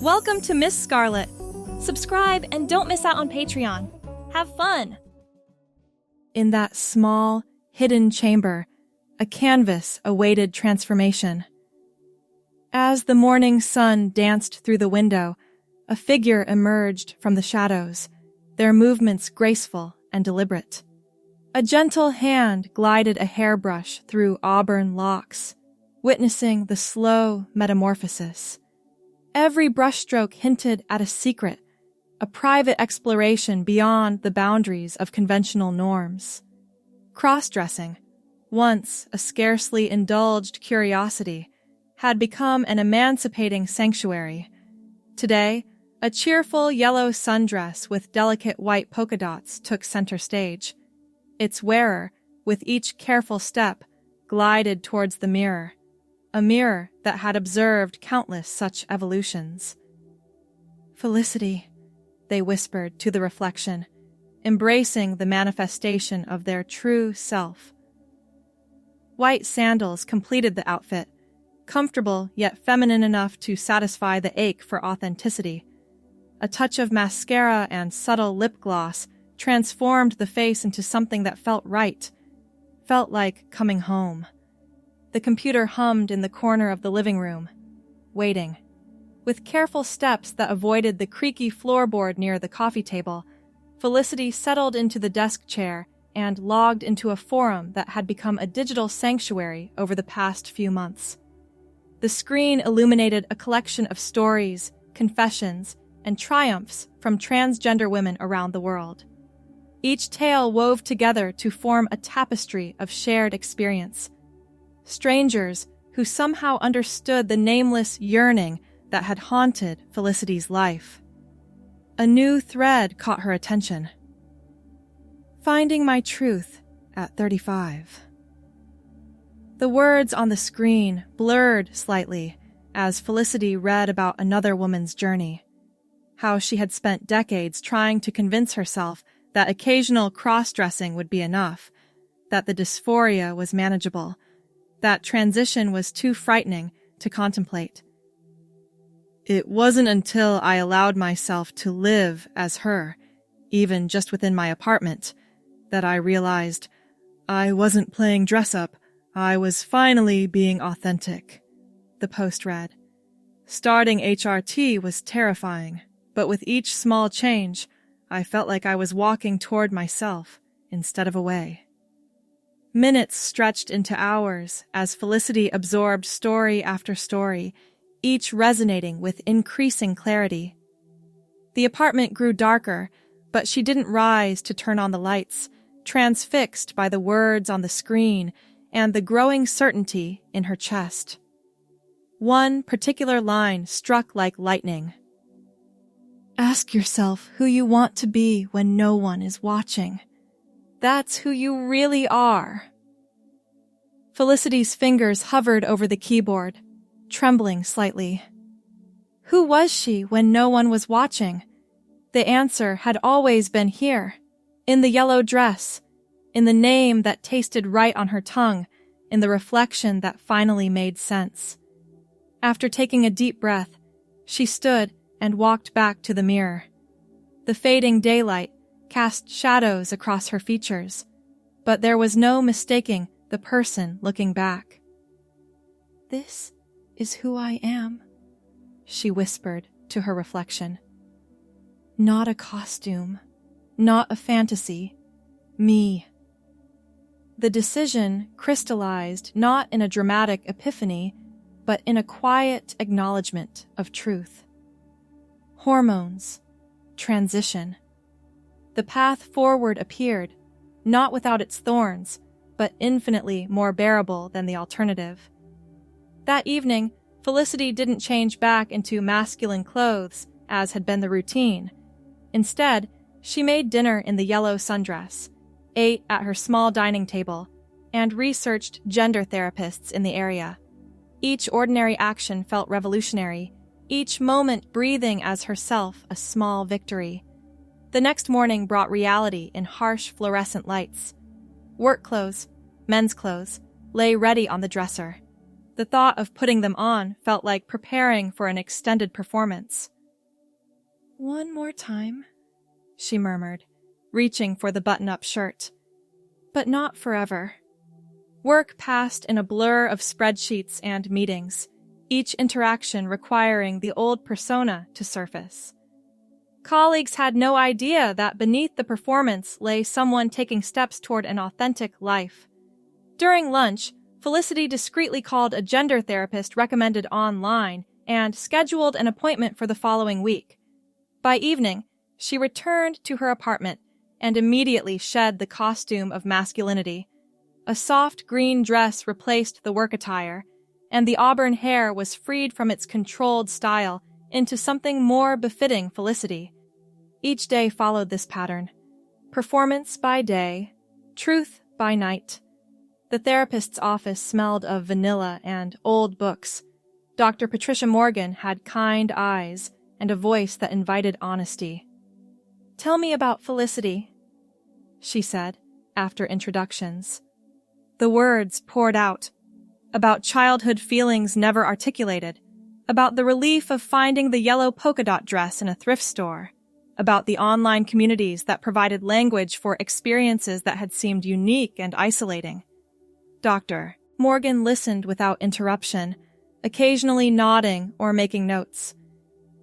Welcome to Miss Scarlett. Subscribe and don't miss out on Patreon. Have fun! In that small, hidden chamber, a canvas awaited transformation. As the morning sun danced through the window, a figure emerged from the shadows, their movements graceful and deliberate. A gentle hand glided a hairbrush through auburn locks, witnessing the slow metamorphosis. Every brushstroke hinted at a secret, a private exploration beyond the boundaries of conventional norms. Crossdressing, once a scarcely indulged curiosity, had become an emancipating sanctuary. Today, a cheerful yellow sundress with delicate white polka dots took center stage. Its wearer, with each careful step, glided towards the mirror, a mirror that had observed countless such evolutions. "Felicity," they whispered to the reflection, embracing the manifestation of their true self. White sandals completed the outfit, comfortable yet feminine enough to satisfy the ache for authenticity. A touch of mascara and subtle lip gloss transformed the face into something that felt right, felt like coming home. The computer hummed in the corner of the living room, waiting. With careful steps that avoided the creaky floorboard near the coffee table, Felicity settled into the desk chair and logged into a forum that had become a digital sanctuary over the past few months. The screen illuminated a collection of stories, confessions, and triumphs from transgender women around the world. Each tale wove together to form a tapestry of shared experience. Strangers who somehow understood the nameless yearning that had haunted Felicity's life. A new thread caught her attention. Finding my truth at 35. The words on the screen blurred slightly as Felicity read about another woman's journey. How she had spent decades trying to convince herself that occasional cross-dressing would be enough, that the dysphoria was manageable, that transition was too frightening to contemplate. It wasn't until I allowed myself to live as her, even just within my apartment, that I realized I wasn't playing dress-up, I was finally being authentic, the post read. Starting HRT was terrifying, but with each small change, I felt like I was walking toward myself instead of away. Minutes stretched into hours as Felicity absorbed story after story, each resonating with increasing clarity. The apartment grew darker, but she didn't rise to turn on the lights, transfixed by the words on the screen and the growing certainty in her chest. One particular line struck like lightning. Ask yourself who you want to be when no one is watching. That's who you really are. Felicity's fingers hovered over the keyboard, trembling slightly. Who was she when no one was watching? The answer had always been here, in the yellow dress, in the name that tasted right on her tongue, in the reflection that finally made sense. After taking a deep breath, she stood and walked back to the mirror. The fading daylight cast shadows across her features, but there was no mistaking the person looking back. This is who I am, she whispered to her reflection. Not a costume, not a fantasy, me. The decision crystallized not in a dramatic epiphany, but in a quiet acknowledgement of truth. Hormones, transition. The path forward appeared, not without its thorns, but infinitely more bearable than the alternative. That evening, Felicity didn't change back into masculine clothes, as had been the routine. Instead, she made dinner in the yellow sundress, ate at her small dining table, and researched gender therapists in the area. Each ordinary action felt revolutionary, each moment breathing as herself a small victory. The next morning brought reality in harsh fluorescent lights. Work clothes, men's clothes, lay ready on the dresser. The thought of putting them on felt like preparing for an extended performance. "One more time," she murmured, reaching for the button-up shirt. But not forever. Work passed in a blur of spreadsheets and meetings, each interaction requiring the old persona to surface. Colleagues had no idea that beneath the performance lay someone taking steps toward an authentic life. During lunch, Felicity discreetly called a gender therapist recommended online and scheduled an appointment for the following week. By evening, she returned to her apartment and immediately shed the costume of masculinity. A soft green dress replaced the work attire, and the auburn hair was freed from its controlled style into something more befitting Felicity. Each day followed this pattern. Performance by day, truth by night. The therapist's office smelled of vanilla and old books. Dr. Patricia Morgan had kind eyes and a voice that invited honesty. "Tell me about Felicity," she said, after introductions. The words poured out, about childhood feelings never articulated, about the relief of finding the yellow polka dot dress in a thrift store, about the online communities that provided language for experiences that had seemed unique and isolating. Dr. Morgan listened without interruption, occasionally nodding or making notes.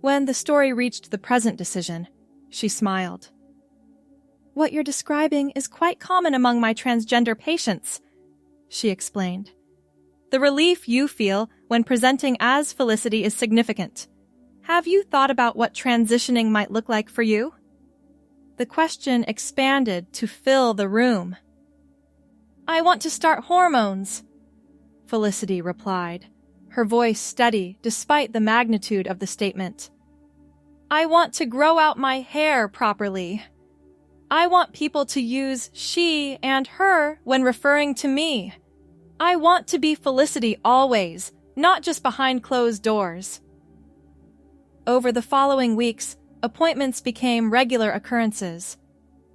When the story reached the present decision, she smiled. "What you're describing is quite common among my transgender patients," she explained. "The relief you feel when presenting as Felicity is significant. Have you thought about what transitioning might look like for you?" The question expanded to fill the room. "I want to start hormones," Felicity replied, her voice steady despite the magnitude of the statement. "I want to grow out my hair properly. I want people to use she and her when referring to me. I want to be Felicity always, not just behind closed doors." Over the following weeks, appointments became regular occurrences.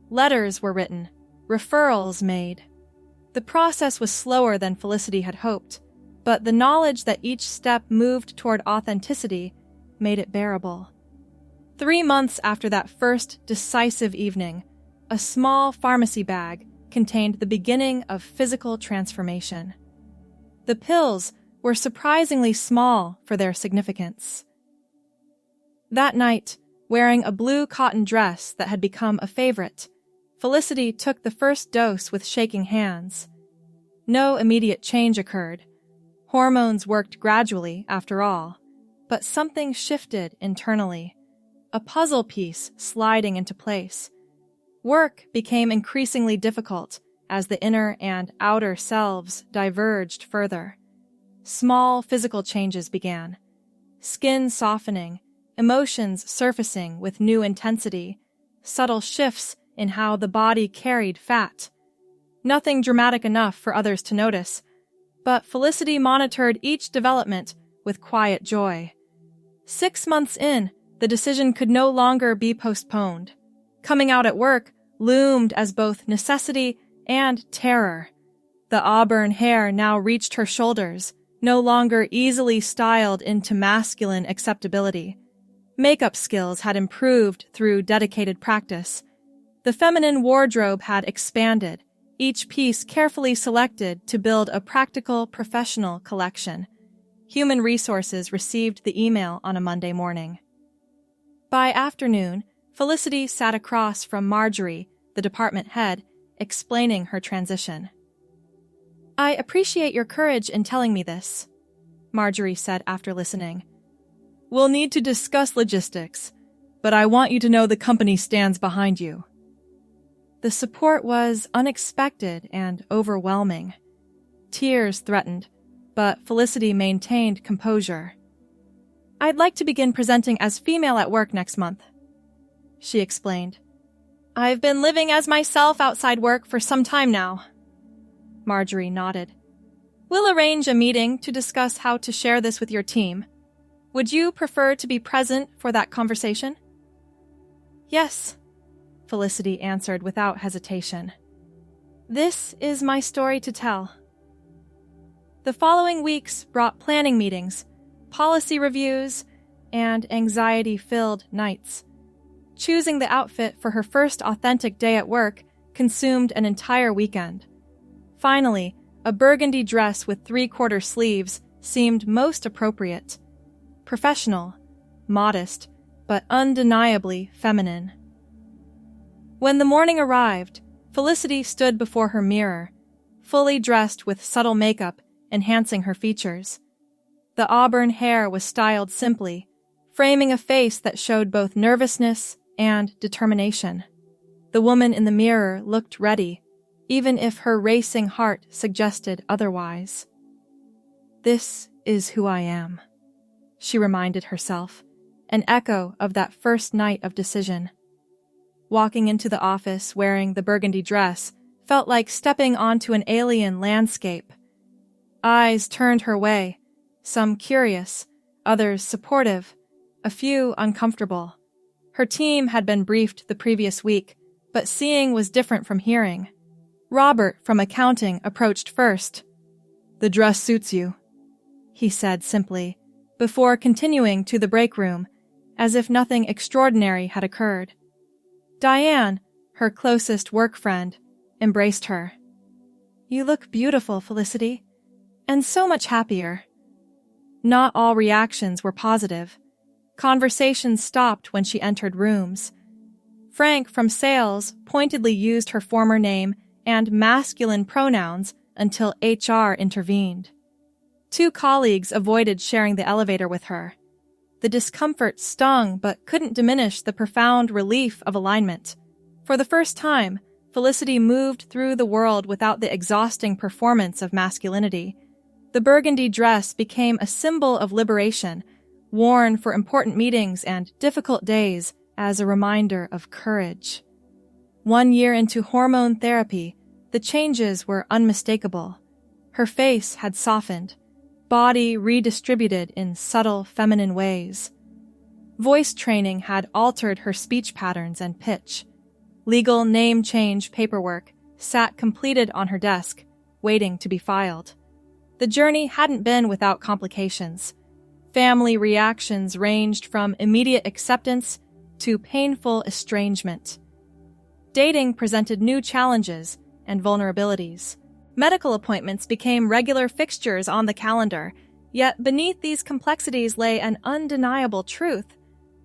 Letters were written, referrals made. The process was slower than Felicity had hoped, but the knowledge that each step moved toward authenticity made it bearable. 3 months after that first decisive evening, a small pharmacy bag contained the beginning of physical transformation. The pills were surprisingly small for their significance. That night, wearing a blue cotton dress that had become a favorite, Felicity took the first dose with shaking hands. No immediate change occurred. Hormones worked gradually, after all, but something shifted internally. A puzzle piece sliding into place. Work became increasingly difficult as the inner and outer selves diverged further. Small physical changes began. Skin softening, emotions surfacing with new intensity, subtle shifts in how the body carried fat. Nothing dramatic enough for others to notice, but Felicity monitored each development with quiet joy. 6 months in, the decision could no longer be postponed. Coming out at work loomed as both necessity and terror. The auburn hair now reached her shoulders, no longer easily styled into masculine acceptability. Makeup skills had improved through dedicated practice. The feminine wardrobe had expanded, each piece carefully selected to build a practical, professional collection. Human Resources received the email on a Monday morning. By afternoon, Felicity sat across from Marjorie, the department head, explaining her transition. "I appreciate your courage in telling me this," Marjorie said after listening. "We'll need to discuss logistics, but I want you to know the company stands behind you." The support was unexpected and overwhelming. Tears threatened, but Felicity maintained composure. "I'd like to begin presenting as female at work next month," she explained. "I've been living as myself outside work for some time now." Marjorie nodded. "We'll arrange a meeting to discuss how to share this with your team. Would you prefer to be present for that conversation?" "Yes," Felicity answered without hesitation. "This is my story to tell." The following weeks brought planning meetings, policy reviews, and anxiety-filled nights. Choosing the outfit for her first authentic day at work consumed an entire weekend. Finally, a burgundy dress with 3/4 sleeves seemed most appropriate. Professional, modest, but undeniably feminine. When the morning arrived, Felicity stood before her mirror, fully dressed with subtle makeup enhancing her features. The auburn hair was styled simply, framing a face that showed both nervousness and determination. The woman in the mirror looked ready, even if her racing heart suggested otherwise. "This is who I am," she reminded herself, an echo of that first night of decision. Walking into the office wearing the burgundy dress felt like stepping onto an alien landscape. Eyes turned her way, some curious, others supportive, a few uncomfortable. Her team had been briefed the previous week, but seeing was different from hearing. Robert from accounting approached first. "The dress suits you," he said simply, before continuing to the break room, as if nothing extraordinary had occurred. Diane, her closest work friend, embraced her. "You look beautiful, Felicity, and so much happier." Not all reactions were positive. Conversations stopped when she entered rooms. Frank from sales pointedly used her former name and masculine pronouns until HR intervened. 2 colleagues avoided sharing the elevator with her. The discomfort stung but couldn't diminish the profound relief of alignment. For the first time, Felicity moved through the world without the exhausting performance of masculinity. The burgundy dress became a symbol of liberation, worn for important meetings and difficult days as a reminder of courage. 1 year into hormone therapy, the changes were unmistakable. Her face had softened, body redistributed in subtle feminine ways. Voice training had altered her speech patterns and pitch. Legal name change paperwork sat completed on her desk, waiting to be filed. The journey hadn't been without complications. Family reactions ranged from immediate acceptance to painful estrangement. Dating presented new challenges and vulnerabilities. Medical appointments became regular fixtures on the calendar, yet beneath these complexities lay an undeniable truth.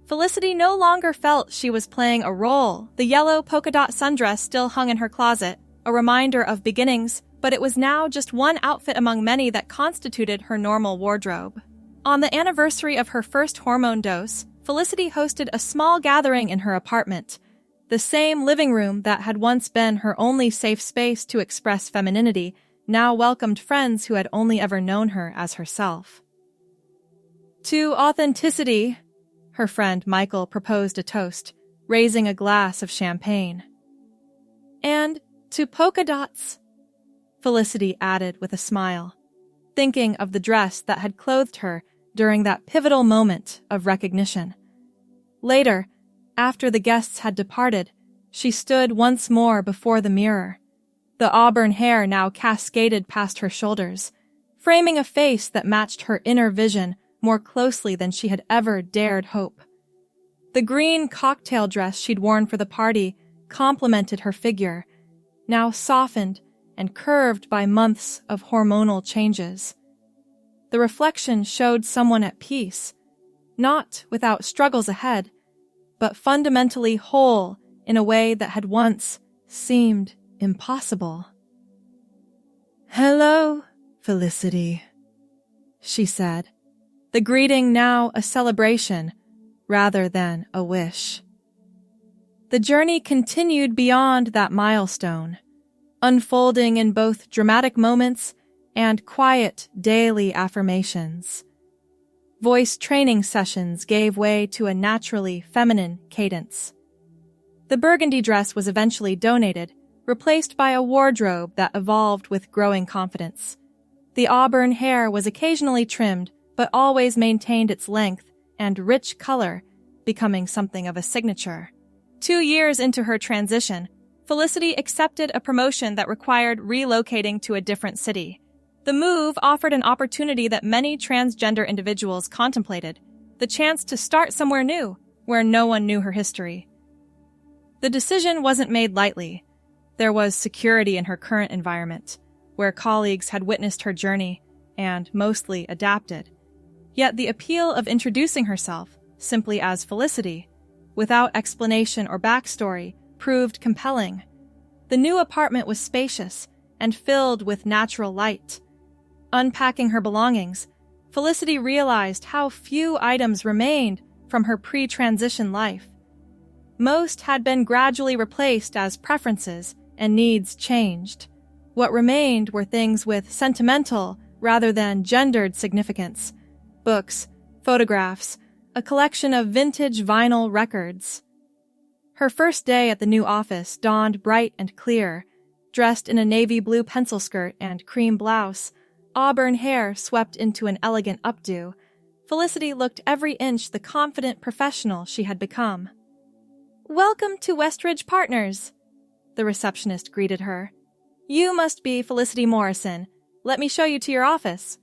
Felicity no longer felt she was playing a role. The yellow polka dot sundress still hung in her closet, a reminder of beginnings, but it was now just one outfit among many that constituted her normal wardrobe. On the anniversary of her first hormone dose, Felicity hosted a small gathering in her apartment. The same living room that had once been her only safe space to express femininity now welcomed friends who had only ever known her as herself. To authenticity, her friend Michael proposed a toast, raising a glass of champagne. And to polka dots, Felicity added with a smile, thinking of the dress that had clothed her during that pivotal moment of recognition. Later, after the guests had departed, she stood once more before the mirror. The auburn hair now cascaded past her shoulders, framing a face that matched her inner vision more closely than she had ever dared hope. The green cocktail dress she'd worn for the party complemented her figure, now softened and curved by months of hormonal changes. The reflection showed someone at peace, not without struggles ahead, but fundamentally whole in a way that had once seemed impossible. "Hello, Felicity," she said, the greeting now a celebration rather than a wish. The journey continued beyond that milestone, unfolding in both dramatic moments and quiet daily affirmations. Voice training sessions gave way to a naturally feminine cadence. The burgundy dress was eventually donated, replaced by a wardrobe that evolved with growing confidence. The auburn hair was occasionally trimmed, but always maintained its length and rich color, becoming something of a signature. 2 years into her transition, Felicity accepted a promotion that required relocating to a different city. The move offered an opportunity that many transgender individuals contemplated, the chance to start somewhere new, where no one knew her history. The decision wasn't made lightly. There was security in her current environment, where colleagues had witnessed her journey and mostly adapted. Yet the appeal of introducing herself, simply as Felicity, without explanation or backstory, proved compelling. The new apartment was spacious and filled with natural light. Unpacking her belongings, Felicity realized how few items remained from her pre-transition life. Most had been gradually replaced as preferences and needs changed. What remained were things with sentimental rather than gendered significance: books, photographs, a collection of vintage vinyl records. Her first day at the new office dawned bright and clear. Dressed in a navy blue pencil skirt and cream blouse, auburn hair swept into an elegant updo, Felicity looked every inch the confident professional she had become. "Welcome to Westridge Partners," the receptionist greeted her. "You must be Felicity Morrison. Let me show you to your office."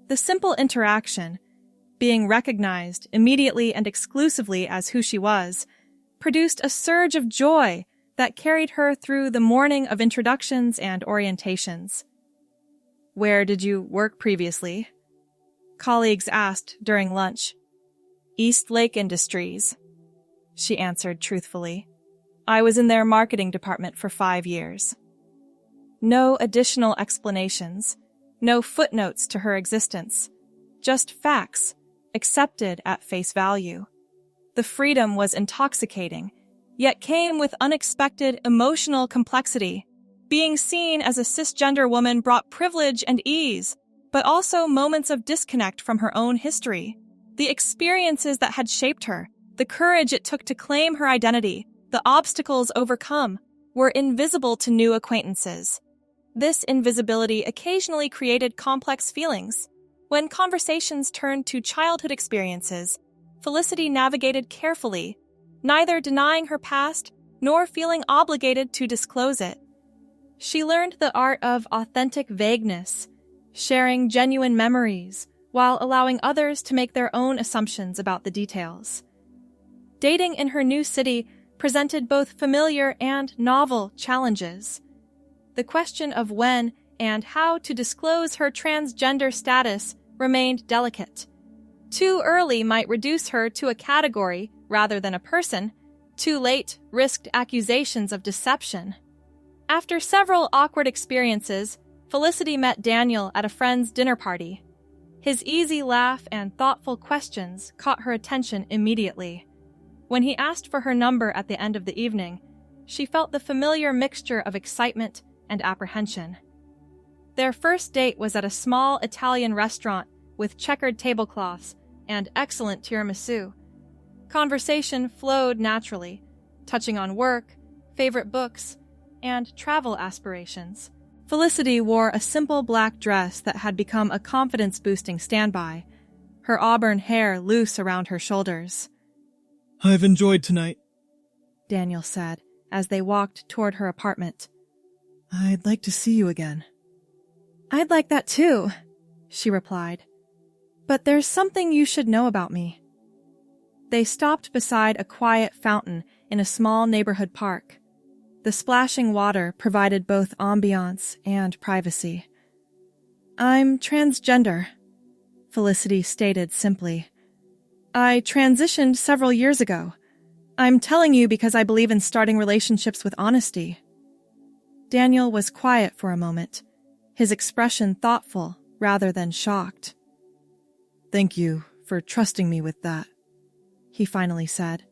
The simple interaction, being recognized immediately and exclusively as who she was, produced a surge of joy that carried her through the morning of introductions and orientations. "Where did you work previously?" colleagues asked during lunch. "East Lake Industries," she answered truthfully. "I was in their marketing department for 5 years." No additional explanations, no footnotes to her existence, just facts, accepted at face value. The freedom was intoxicating, yet came with unexpected emotional complexity. Being seen as a cisgender woman brought privilege and ease, but also moments of disconnect from her own history. The experiences that had shaped her, the courage it took to claim her identity, the obstacles overcome, were invisible to new acquaintances. This invisibility occasionally created complex feelings. When conversations turned to childhood experiences, Felicity navigated carefully, neither denying her past nor feeling obligated to disclose it. She learned the art of authentic vagueness, sharing genuine memories while allowing others to make their own assumptions about the details. Dating in her new city presented both familiar and novel challenges. The question of when and how to disclose her transgender status remained delicate. Too early might reduce her to a category rather than a person. Too late risked accusations of deception. After several awkward experiences, Felicity met Daniel at a friend's dinner party. His easy laugh and thoughtful questions caught her attention immediately. When he asked for her number at the end of the evening, she felt the familiar mixture of excitement and apprehension. Their first date was at a small Italian restaurant with checkered tablecloths and excellent tiramisu. Conversation flowed naturally, touching on work, favorite books, and travel aspirations. Felicity wore a simple black dress that had become a confidence-boosting standby, her auburn hair loose around her shoulders. "I've enjoyed tonight," Daniel said as they walked toward her apartment. "I'd like to see you again." "I'd like that too," she replied. "But there's something you should know about me." They stopped beside a quiet fountain in a small neighborhood park. The splashing water provided both ambiance and privacy. "I'm transgender," Felicity stated simply. "I transitioned several years ago. I'm telling you because I believe in starting relationships with honesty." Daniel was quiet for a moment, his expression thoughtful rather than shocked. "Thank you for trusting me with that," he finally said.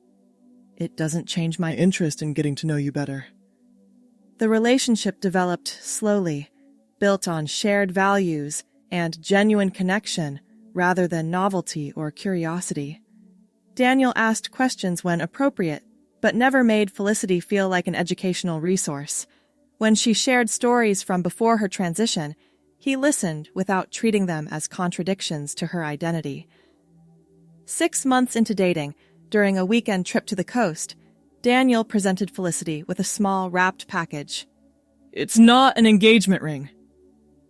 "It doesn't change my interest in getting to know you better." The relationship developed slowly, built on shared values and genuine connection rather than novelty or curiosity. Daniel asked questions when appropriate, but never made Felicity feel like an educational resource. When she shared stories from before her transition, he listened without treating them as contradictions to her identity. 6 months into dating, during a weekend trip to the coast, Daniel presented Felicity with a small wrapped package. "It's not an engagement ring,"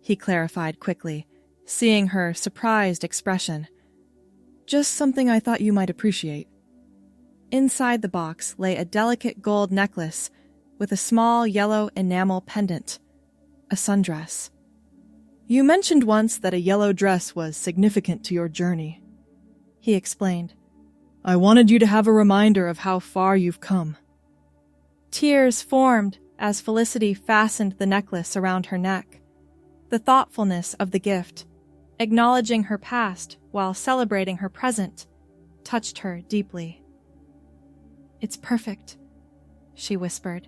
he clarified quickly, seeing her surprised expression. Just something I thought you might appreciate. Inside the box lay a delicate gold necklace with a small yellow enamel pendant, a sundress. You mentioned once that a yellow dress was significant to your journey, he explained. I wanted you to have a reminder of how far you've come. Tears formed as Felicity fastened the necklace around her neck. The thoughtfulness of the gift, acknowledging her past while celebrating her present, touched her deeply. It's perfect, she whispered.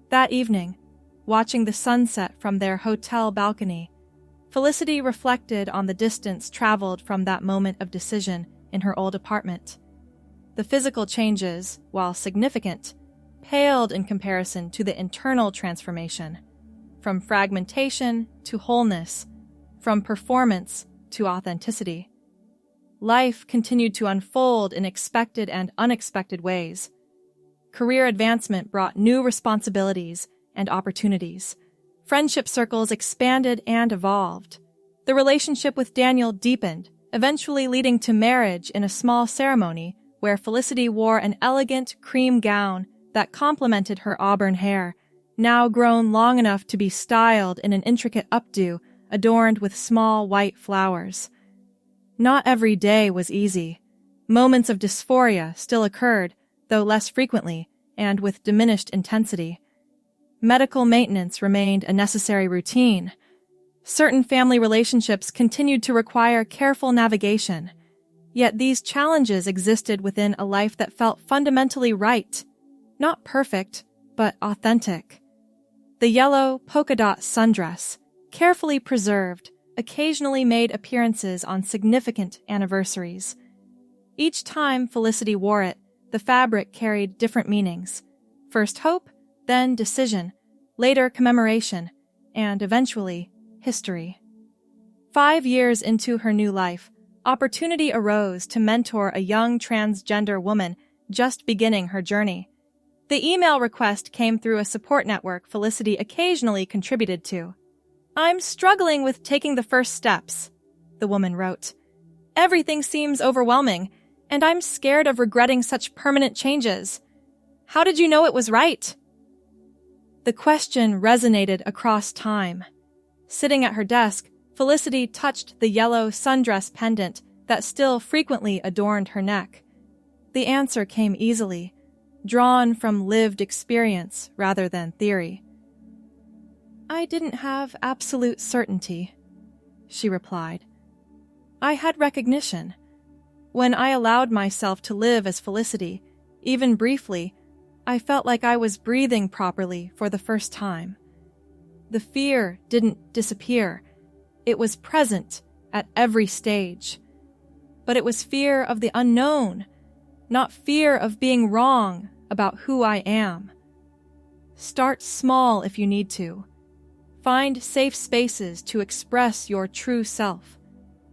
That evening, watching the sunset from their hotel balcony, Felicity reflected on the distance traveled from that moment of decision in her old apartment. The physical changes, while significant, paled in comparison to the internal transformation, from fragmentation to wholeness, from performance to authenticity. Life continued to unfold in expected and unexpected ways. Career advancement brought new responsibilities and opportunities. Friendship circles expanded and evolved. The relationship with Daniel deepened, eventually leading to marriage in a small ceremony where Felicity wore an elegant cream gown that complemented her auburn hair, now grown long enough to be styled in an intricate updo adorned with small white flowers. Not every day was easy. Moments of dysphoria still occurred, though less frequently and with diminished intensity. Medical maintenance remained a necessary routine. Certain family relationships continued to require careful navigation. Yet these challenges existed within a life that felt fundamentally right. Not perfect, but authentic. The yellow polka dot sundress, carefully preserved, occasionally made appearances on significant anniversaries. Each time Felicity wore it, the fabric carried different meanings. First hope, then decision, later commemoration, and eventually history. 5 years into her new life, opportunity arose to mentor a young transgender woman just beginning her journey. The email request came through a support network Felicity occasionally contributed to. I'm struggling with taking the first steps, the woman wrote. Everything seems overwhelming, and I'm scared of regretting such permanent changes. How did you know it was right? The question resonated across time. Sitting at her desk, Felicity touched the yellow sundress pendant that still frequently adorned her neck. The answer came easily, drawn from lived experience rather than theory. I didn't have absolute certainty, she replied. I had recognition. When I allowed myself to live as Felicity, even briefly, I felt like I was breathing properly for the first time. The fear didn't disappear. It was present at every stage. But it was fear of the unknown, not fear of being wrong about who I am. Start small if you need to. Find safe spaces to express your true self.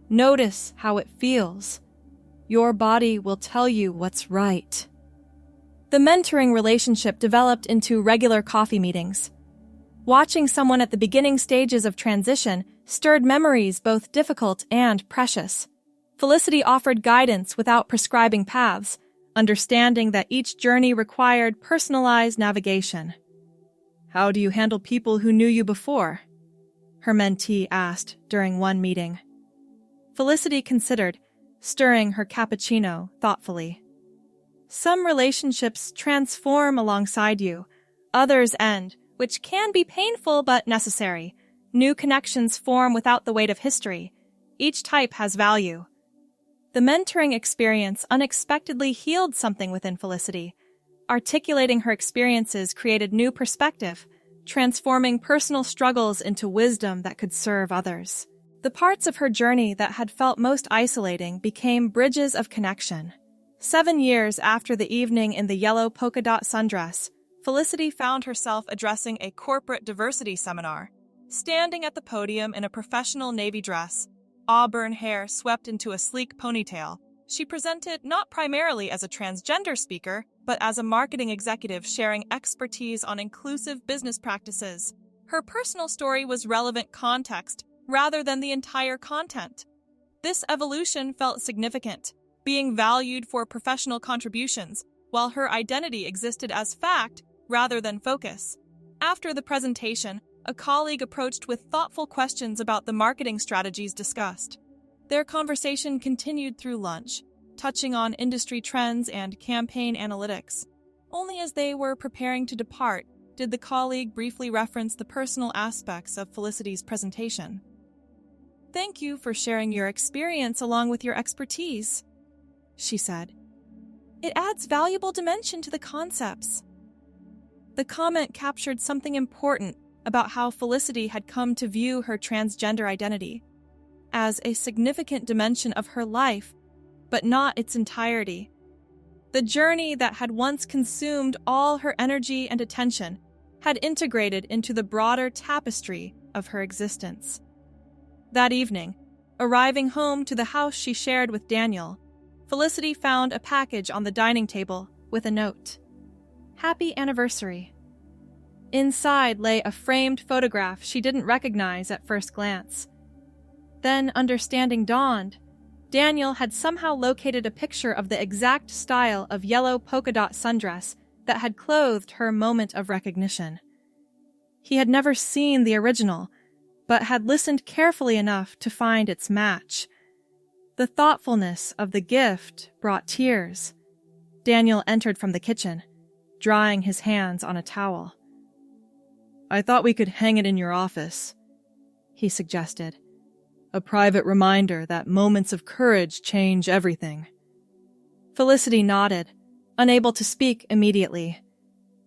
Notice how it feels. Your body will tell you what's right. The mentoring relationship developed into regular coffee meetings. Watching someone at the beginning stages of transition stirred memories both difficult and precious. Felicity offered guidance without prescribing paths, understanding that each journey required personalized navigation. How do you handle people who knew you before? Her mentee asked during one meeting. Felicity considered, stirring her cappuccino thoughtfully. Some relationships transform alongside you, others end, which can be painful but necessary. New connections form without the weight of history. Each type has value. The mentoring experience unexpectedly healed something within Felicity. Articulating her experiences created new perspective, transforming personal struggles into wisdom that could serve others. The parts of her journey that had felt most isolating became bridges of connection. 7 years after the evening in the yellow polka dot sundress, Felicity found herself addressing a corporate diversity seminar. Standing at the podium in a professional navy dress, auburn hair swept into a sleek ponytail, she presented not primarily as a transgender speaker, but as a marketing executive sharing expertise on inclusive business practices. Her personal story was relevant context rather than the entire content. This evolution felt significant, being valued for professional contributions, while her identity existed as fact rather than focus. After the presentation, a colleague approached with thoughtful questions about the marketing strategies discussed. Their conversation continued through lunch, touching on industry trends and campaign analytics. Only as they were preparing to depart did the colleague briefly reference the personal aspects of Felicity's presentation. "Thank you for sharing your experience along with your expertise," she said. "It adds valuable dimension to the concepts." The comment captured something important about how Felicity had come to view her transgender identity as a significant dimension of her life, but not its entirety. The journey that had once consumed all her energy and attention had integrated into the broader tapestry of her existence. That evening, arriving home to the house she shared with Daniel, Felicity found a package on the dining table with a note. "Happy anniversary." Inside lay a framed photograph she didn't recognize at first glance. Then understanding dawned. Daniel had somehow located a picture of the exact style of yellow polka dot sundress that had clothed her moment of recognition. He had never seen the original, but had listened carefully enough to find its match. The thoughtfulness of the gift brought tears. Daniel entered from the kitchen, drying his hands on a towel. "I thought we could hang it in your office," he suggested. "A private reminder that moments of courage change everything." Felicity nodded, unable to speak immediately.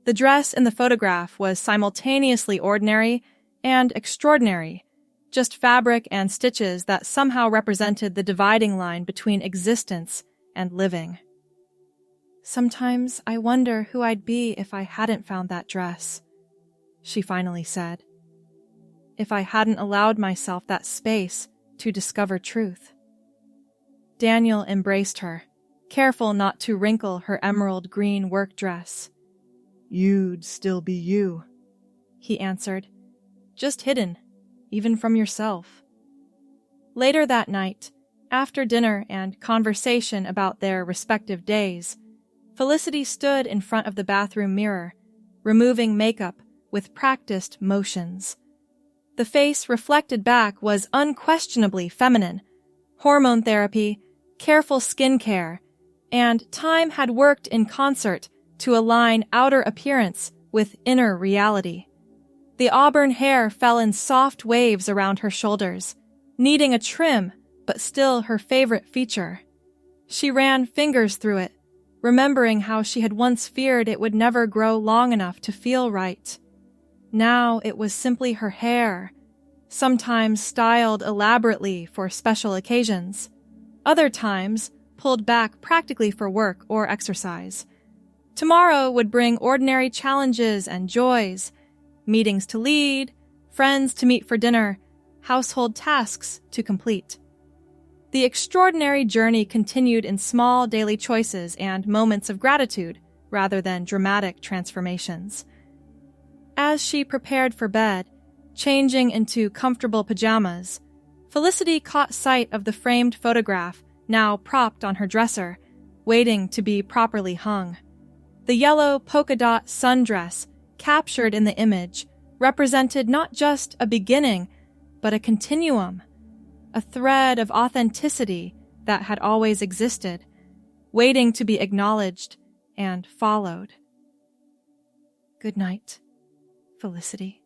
The dress in the photograph was simultaneously ordinary and extraordinary, just fabric and stitches that somehow represented the dividing line between existence and living. "Sometimes I wonder who I'd be if I hadn't found that dress," she finally said. "If I hadn't allowed myself that space to discover truth." Daniel embraced her, careful not to wrinkle her emerald green work dress. "You'd still be you," he answered, "just hidden, even from yourself." Later that night, after dinner and conversation about their respective days, Felicity stood in front of the bathroom mirror, removing makeup with practiced motions. The face reflected back was unquestionably feminine. Hormone therapy, careful skincare, and time had worked in concert to align outer appearance with inner reality. The auburn hair fell in soft waves around her shoulders, needing a trim, but still her favorite feature. She ran fingers through it, remembering how she had once feared it would never grow long enough to feel right. Now it was simply her hair, sometimes styled elaborately for special occasions, other times pulled back practically for work or exercise. Tomorrow would bring ordinary challenges and joys, meetings to lead, friends to meet for dinner, household tasks to complete. The extraordinary journey continued in small daily choices and moments of gratitude rather than dramatic transformations. As she prepared for bed, changing into comfortable pajamas, Felicity caught sight of the framed photograph now propped on her dresser, waiting to be properly hung. The yellow polka dot sundress captured in the image represented not just a beginning, but a continuum, a thread of authenticity that had always existed, waiting to be acknowledged and followed. "Good night, Felicity,"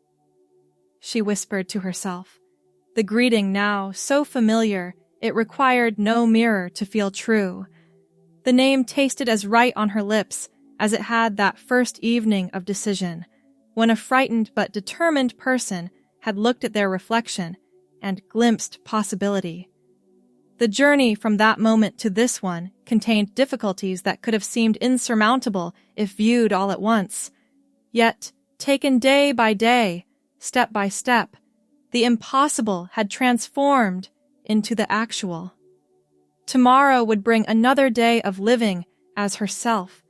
she whispered to herself, the greeting now so familiar it required no mirror to feel true. The name tasted as right on her lips as it had that first evening of decision, when a frightened but determined person had looked at their reflection and glimpsed possibility. The journey from that moment to this one contained difficulties that could have seemed insurmountable if viewed all at once. Yet, taken day by day, step by step, the impossible had transformed into the actual. Tomorrow would bring another day of living as herself,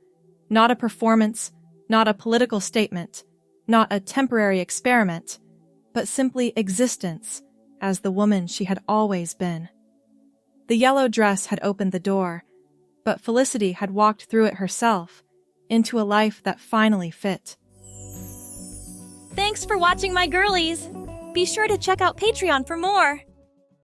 not a performance, not a political statement, not a temporary experiment, but simply existence as the woman she had always been. The yellow dress had opened the door, but Felicity had walked through it herself into a life that finally fit. Thanks for watching, my girlies! Be sure to check out Patreon for more!